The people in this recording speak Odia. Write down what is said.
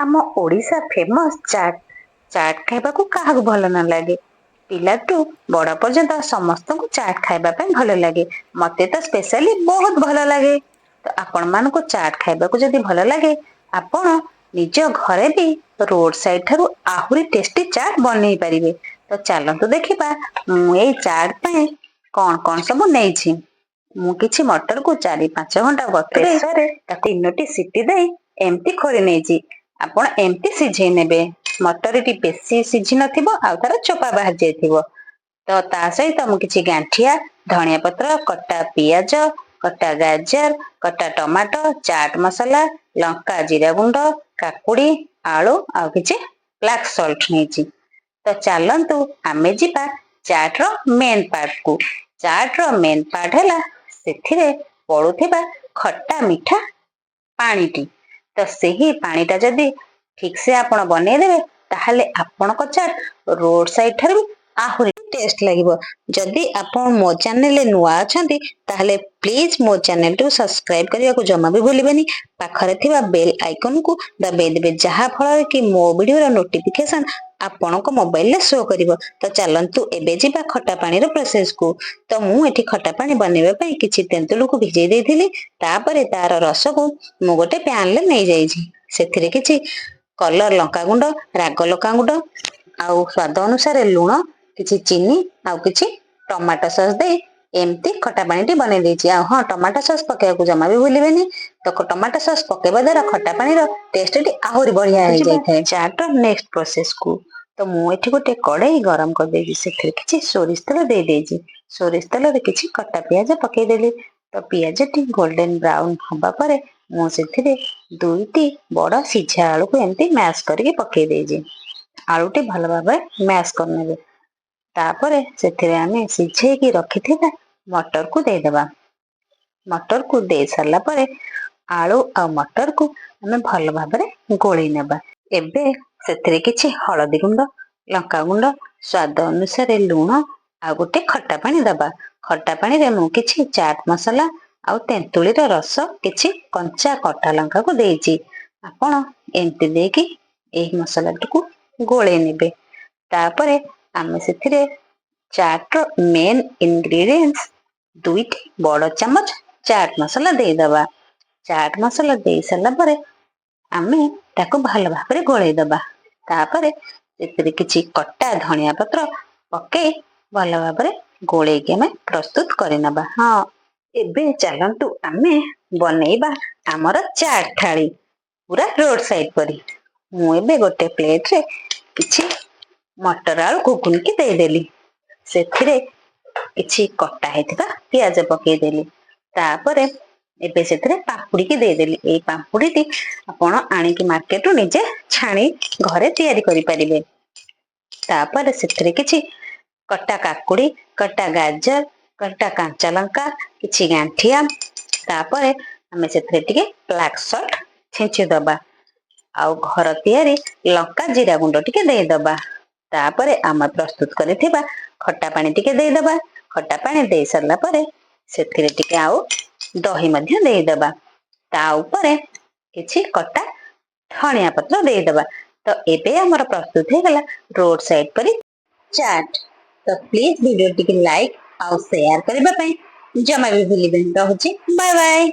ଆମ ଓଡ଼ିଶା ଫେମସ୍ ଚାଟ୍। ଚାଟ୍ ଖାଇବାକୁ କାହାକୁ ଭଲ ନ ଲାଗେ? ପିଲାଠୁ ବଡ଼ ପର୍ଯ୍ୟନ୍ତ ସମସ୍ତଙ୍କୁ ଚାଟ୍ ଖାଇବା ପାଇଁ ଭଲ ଲାଗେ। ମତେ ତ ସ୍ପେଶାଲି ବହୁତ ଭଲ ଲାଗେ। ତ ଆପଣମାନଙ୍କୁ ଚାଟ୍ ଖାଇବାକୁ ଯଦି ଭଲ ଲାଗେ, ଆପଣ ନିଜ ଘରେ ବି ରୋଡ୍ ସାଇଡ୍ ଠାରୁ ଆହୁରି ଟେଷ୍ଟି ଚାଟ୍ ବନେଇ ପାରିବେ। ତ ଚାଲନ୍ତୁ ଦେଖିବା ମୁଁ ଏଇ ଚାଟ୍ ପାଇଁ କଣ କଣ ସବୁ ନେଇଛି। ମୁଁ କିଛି ମଟରକୁ 4-5 ଘଣ୍ଟା ବତୁରେଇ ତାକୁ 3ଟି ସିଟି ଦେଇ ଏମିତି ଖୋଲି ନେଇଛି। ଆପଣ ଏମିତି ସିଝେଇ ନେବେ। ମଟରଟି ବେଶୀ ସିଝି ନଥିବ ଆଉ ତାର ଚୋପା ବାହାରି ଯାଇଥିବ। ତ ତା ସହିତ ମୁଁ କିଛି ଗାଣ୍ଠିଆ, ଧଣିଆ ପତ୍ର, କଟା ପିଆଜ, କଟା ଗାଜର, କଟା ଟମାଟୋ, ଚାଟ୍ ମସଲା, ଲଙ୍କା ଜିରା ଗୁଣ୍ଡ, କାକୁଡି, ଆଳୁ ଆଉ କିଛି ବ୍ଲାକ୍ ସଲ୍ଟ ନେଇଛି। ତ ଚାଲନ୍ତୁ ଆମେ ଯିବା ଚାଟ୍ ର ମେନ୍ ପାର୍ଟ କୁ। ଚାଟ୍ ର ମେନ୍ ପାର୍ଟ ହେଲା ସେଥିରେ ପଡୁଥିବା ଖଟା ମିଠା ପାଣିଟି। ତ ସେହି ପାଣିଟା ଯଦି ଠିକ୍ ସେ ଆପଣ ବନେଇଦେବେ, ତାହେଲେ ଆପଣଙ୍କ ଚାଟ୍ ରୋଡ୍ ସାଇଡ୍ ଠାରୁ ଆହୁରି ଟେଷ୍ଟ ଲାଗିବ। ଯଦି ଆପଣ ମୋ ଚ୍ୟାନେଲରେ ନୂଆ ଅଛନ୍ତି, ତାହେଲେ ପ୍ଲିଜ୍ ମୋ ଚ୍ୟାନେଲକୁ ସବସ୍କ୍ରାଇବ କରିବାକୁ ଜମା ବି ଭୁଲିବେନି। ପାଖରେ ଥିବା ବେଲ୍ ଆଇକନକୁ ଦବାଇ ଦେବେ, ଯାହା ଫଳରେ କି ମୋ ଭିଡିଓର ନୋଟିଫିକେସନ ଆପଣଙ୍କ ମୋବାଇଲରେ ଶୋ କରିବ। ତ ଚାଲନ୍ତୁ ଏବେ ଯିବା ଖଟା ପାଣିର ପ୍ରୋସେସକୁ। ତ ମୁଁ ଏଠି ଖଟା ପାଣି ବନେଇବା ପାଇଁ କିଛି ତେନ୍ତୁଳକୁ ଭିଜେଇ ଦେଇଥିଲି। ତାପରେ ତାର ରସକୁ ମୁଁ ଗୋଟେ ପ୍ୟାନରେ ନେଇଯାଇଛି। ସେଥିରେ କିଛି କଲର ଲଙ୍କାଗୁଣ୍ଡ, ରାଗ ଲଙ୍କାଗୁଣ୍ଡ ଆଉ ସ୍ୱାଦ ଅନୁସାରେ ଲୁଣ, କିଛି ଚିନି ଆଉ କିଛି ଟମାଟୋ ସସ୍ ଦେଇ ଏମିତି ଖଟା ପାଣିଟି ବନେଇ ଦେଇଛି। ଆଉ ହଁ, ଟମାଟୋ ସସ୍ ପକେଇବାକୁ ଜମା ବି ଭୁଲିବେନି। ତ ଟମାଟୋ ସସ୍ ପକେଇବା ଦ୍ଵାରା ଖଟା ପାଣିର ଟେଷ୍ଟଟି ଆହୁରି ବଢିଆ ହେଇଯାଇଥାଏ। ଚାଟ୍ ର ନେକ୍ସଟ ପ୍ରୋସେସକୁ। ତ ମୁଁ ଏଠି ଗୋଟେ କଡେଇ ଗରମ କରିଦେଇଛି। ସେଥିରେ କିଛି ସୋରିଷ ତେଲ ଦେଇଦେଇଛି। ସୋରିଷ ତେଲରେ କିଛି କଟା ପିଆଜ ପକେଇଦେଲି। ତ ପିଆଜଟି ଗୋଲ୍ଡେନ ବ୍ରାଉନ ହବା ପରେ ମୁଁ ସେଥିରେ 2ଟି ବଡ ସିଝା ଆଳୁକୁ ଏମିତି ମ୍ୟାଶ କରିକି ପକେଇ ଦେଇଛି। ଆଳୁଟି ଭଲ ଭାବରେ ମ୍ୟାଶ କରିନେବେ। ତାପରେ ସେଥିରେ ଆମେ ସିଝେଇକି ରଖିଥିବା ମଟରକୁ ଦେଇଦେବା। ମଟରକୁ ଦେଇ ସାରିଲା ପରେ ଆଳୁ ଆଉ ମଟରକୁ ଆମେ ଭଲ ଭାବରେ ଗୋଳେଇ ନେବା। ଏବେ ସେଥିରେ କିଛି ହଳଦୀ ଗୁଣ୍ଡ, ଲଙ୍କାଗୁଣ୍ଡ, ସ୍ୱାଦ ଅନୁସାରେ ଲୁଣ ଆଉ ଗୋଟେ ଖଟା ପାଣି ଦବା। ଖଟା ପାଣିରେ ମୁଁ କିଛି ଚାଟ୍ ମସଲା ଆଉ ତେନ୍ତୁଳିର ରସ, କିଛି କଞ୍ଚା କଟା ଲଙ୍କାକୁ ଦେଇଛି। ଆପଣ ଏମିତି ଦେଇକି ଏହି ମସଲାଟିକୁ ଗୋଳେଇ ନେବେ। ତାପରେ ଆମେ ସେଥିରେ ଚାଟ୍ ର ମେନ୍ ଇନଗ୍ରିଡିଏଣ୍ଟସ 2ଟି ବଡ ଚାମଚ ଚାଟ୍ ମସଲା ଦେଇଦବା। ଚାଟ୍ ମସଲା ଦେଇ ସାରିଲା ପରେ ଆମେ ତାକୁ ଭଲ ଭାବରେ ଗୋଳେଇ ଦବା। ତାପରେ ସେଥିରେ କିଛି କଟା ଧଣିଆ ପତ୍ର ପକେଇ ଭଲ ଭାବରେ ଗୋଳେଇକି ଆମେ ପ୍ରସ୍ତୁତ କରିନେବା। ହଁ, ଏବେ ଚାଲନ୍ତୁ ଆମେ ବନେଇବା ଆମର ଚାଟ୍ ଥାଳି, ପୁରା ରୋଡ ସାଇଡ ପରି। ମୁଁ ଏବେ ଗୋଟେ ପ୍ଲେଟରେ କିଛି ମଟର ଆଳୁ ଘୁଗୁନିକି ଦେଇଦେଲି। ସେଥିରେ କିଛି କଟା ହେଇଥିବା ପିଆଜ ପକେଇଦେଲି। ତାପରେ ଏବେ ସେଥିରେ ପାମ୍ପୁଡିକି ଦେଇଦେଲି। ଏଇ ପାମ୍ପୁଡିଟି ଆପଣ ଆଣିକି ମାର୍କେଟରୁ ନିଜେ ଛାଣି ଘରେ ତିଆରି କରିପାରିବେ। ତାପରେ ସେଥିରେ କିଛି କଟା କାକୁଡି, କଟା ଗାଜର, କଟା କଞ୍ଚା ଲଙ୍କା, କିଛି ଗାଣ୍ଠିଆ, ତାପରେ ଆମେ ସେଥିରେ ଟିକେ ବ୍ଲାକ୍ ସଲ୍ଟ ଛିଞ୍ଚି ଦବା। ଆଉ ଘର ତିଆରି ଲଙ୍କା ଜିରା ଗୁଣ୍ଡ ଟିକେ ଦେଇଦବା। ତାପରେ ଆମେ ପ୍ରସ୍ତୁତ କରିଥିବା ଖଟା ପାଣି ଟିକେ ଦେଇଦବା। ଖଟା ପାଣି ଦେଇ ସାରିଲା ପରେ ସେଥିରେ ଟିକେ ଆଉ ଦହି ମଧ୍ୟ ଦେଇଦବା। ତା ଉପରେ କିଛି କଟା ଧଣିଆ ପତ୍ର ଦେଇଦବା। ତ ଏବେ ଆମର ପ୍ରସ୍ତୁତ ହେଇଗଲା ରୋଡ ସାଇଡ ପରି ଚାଟ୍। ତ ପ୍ଲିଜ ଭିଡିଓ ଟିକେ ଲାଇକ୍ ଆଉ ସେୟାର କରିବା ପାଇଁ ଜମା ବି ଭୁଲିବେନି। ରହୁଛି, ବାଏ ବାଏ।